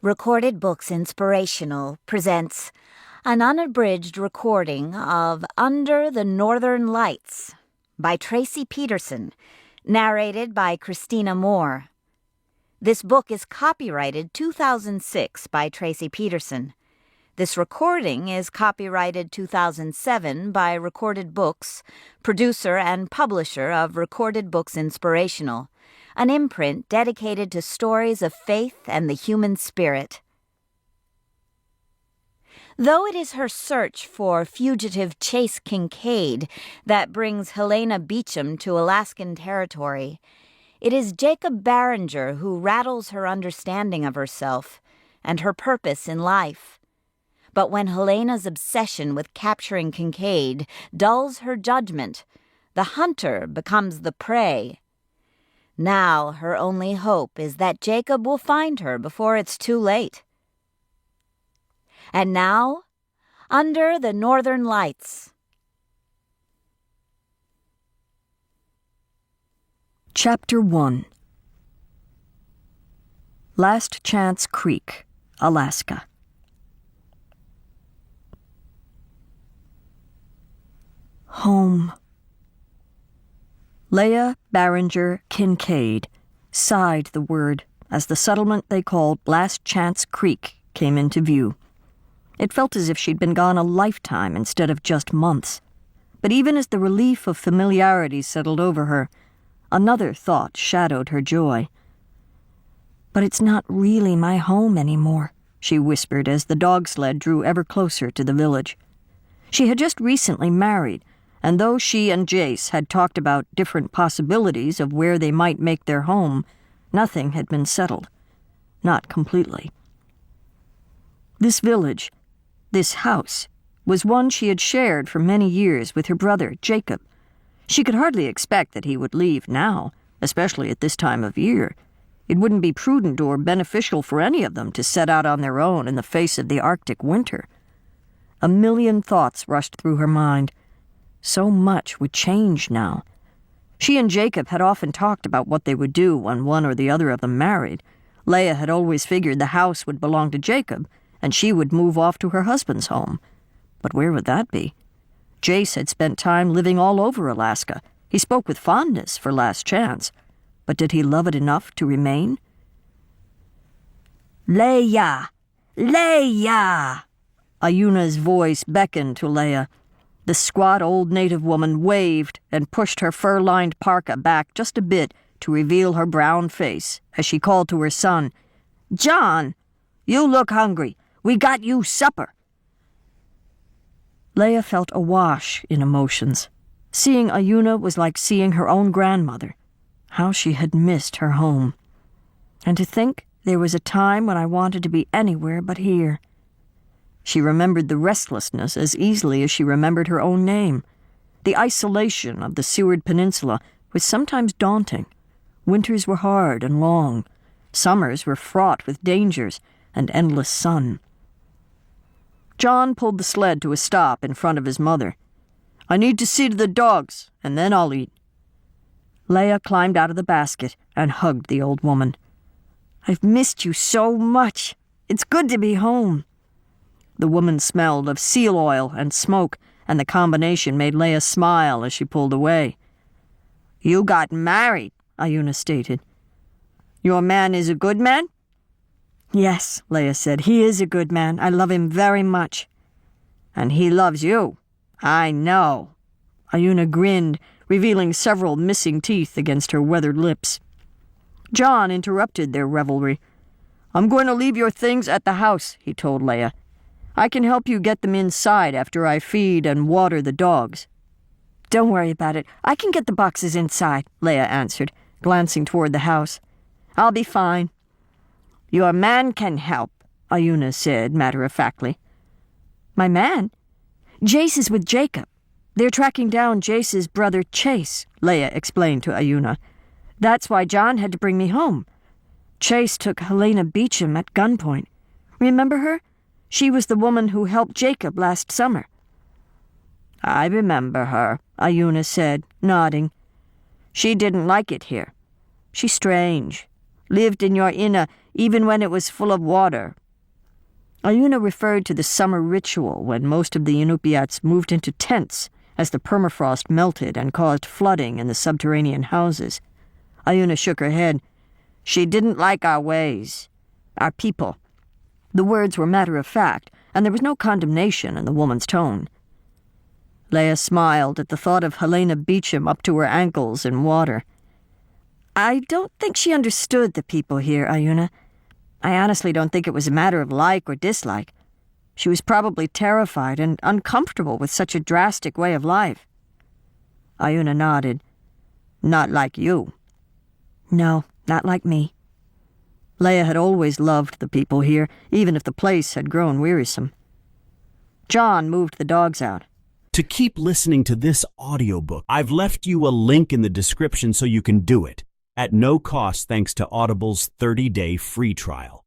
Recorded Books Inspirational presents an unabridged recording of Under the Northern Lights by Tracie Peterson, narrated by Christina Moore. This book is copyrighted 2006 by Tracie Peterson. This recording is copyrighted 2007 by Recorded Books, producer and publisher of Recorded Books Inspirational, an imprint dedicated to stories of faith and the human spirit. Though it is her search for fugitive Chase Kincaid that brings Helena Beecham to Alaskan territory, it is Jacob Barringer who rattles her understanding of herself and her purpose in life. But when Helena's obsession with capturing Kincaid dulls her judgment, the hunter becomes the prey. Now her only hope is that Jacob will find her before it's too late. And now, Under the Northern Lights. Chapter 1. Last Chance Creek, Alaska. Home. Leah Barringer Kincaid sighed the word as the settlement they called Last Chance Creek came into view. It felt as if she'd been gone a lifetime instead of just months. But even as the relief of familiarity settled over her, another thought shadowed her joy. "But it's not really my home anymore," she whispered as the dog sled drew ever closer to the village. She had just recently married, and though she and Jace had talked about different possibilities of where they might make their home, nothing had been settled. Not completely. This village, this house, was one she had shared for many years with her brother, Jacob. She could hardly expect that he would leave now, especially at this time of year. It wouldn't be prudent or beneficial for any of them to set out on their own in the face of the Arctic winter. A million thoughts rushed through her mind. So much would change now. She and Jacob had often talked about what they would do when one or the other of them married. Leah had always figured the house would belong to Jacob, and she would move off to her husband's home. But where would that be? Jace had spent time living all over Alaska. He spoke with fondness for Last Chance. But did he love it enough to remain? "Leah! Leah!" Ayuna's voice beckoned to Leah. The squat old native woman waved and pushed her fur-lined parka back just a bit to reveal her brown face as she called to her son, "John, you look hungry. We got you supper." Leah felt awash in emotions. Seeing Ayuna was like seeing her own grandmother. How she had missed her home. And to think there was a time when I wanted to be anywhere but here. She remembered the restlessness as easily as she remembered her own name. The isolation of the Seward Peninsula was sometimes daunting. Winters were hard and long. Summers were fraught with dangers and endless sun. John pulled the sled to a stop in front of his mother. "I need to see to the dogs, and then I'll eat." Leah climbed out of the basket and hugged the old woman. "I've missed you so much. It's good to be home." The woman smelled of seal oil and smoke, and the combination made Leah smile as she pulled away. "You got married," Ayuna stated. "Your man is a good man?" "Yes," Leah said. "He is a good man. I love him very much." "And he loves you. I know." Ayuna grinned, revealing several missing teeth against her weathered lips. John interrupted their revelry. "I'm going to leave your things at the house," he told Leah. "I can help you get them inside after I feed and water the dogs." "Don't worry about it. I can get the boxes inside," Leah answered, glancing toward the house. "I'll be fine." "Your man can help," Ayuna said matter-of-factly. "My man? Jace is with Jacob. They're tracking down Jace's brother Chase," Leah explained to Ayuna. "That's why John had to bring me home. Chase took Helena Beecham at gunpoint. Remember her? She was the woman who helped Jacob last summer." "I remember her," Ayuna said, nodding. "She didn't like it here. She's strange. Lived in your inner even when it was full of water. Ayuna referred to the summer ritual when most of the Inupiats moved into tents as the permafrost melted and caused flooding in the subterranean houses. Ayuna shook her head. She didn't like our ways. Our people. The words were matter-of-fact, and there was no condemnation in the woman's tone. Leah smiled at the thought of Helena Beecham up to her ankles in water. I don't think she understood the people here, Ayuna. I honestly don't think it was a matter of like or dislike. She was probably terrified and uncomfortable with such a drastic way of life. Ayuna nodded. Not like you. No, not like me. Leah had always loved the people here, even if the place had grown wearisome. John moved the dogs out. To keep listening to this audiobook, I've left you a link in the description so you can do it, at no cost thanks to Audible's 30-day free trial.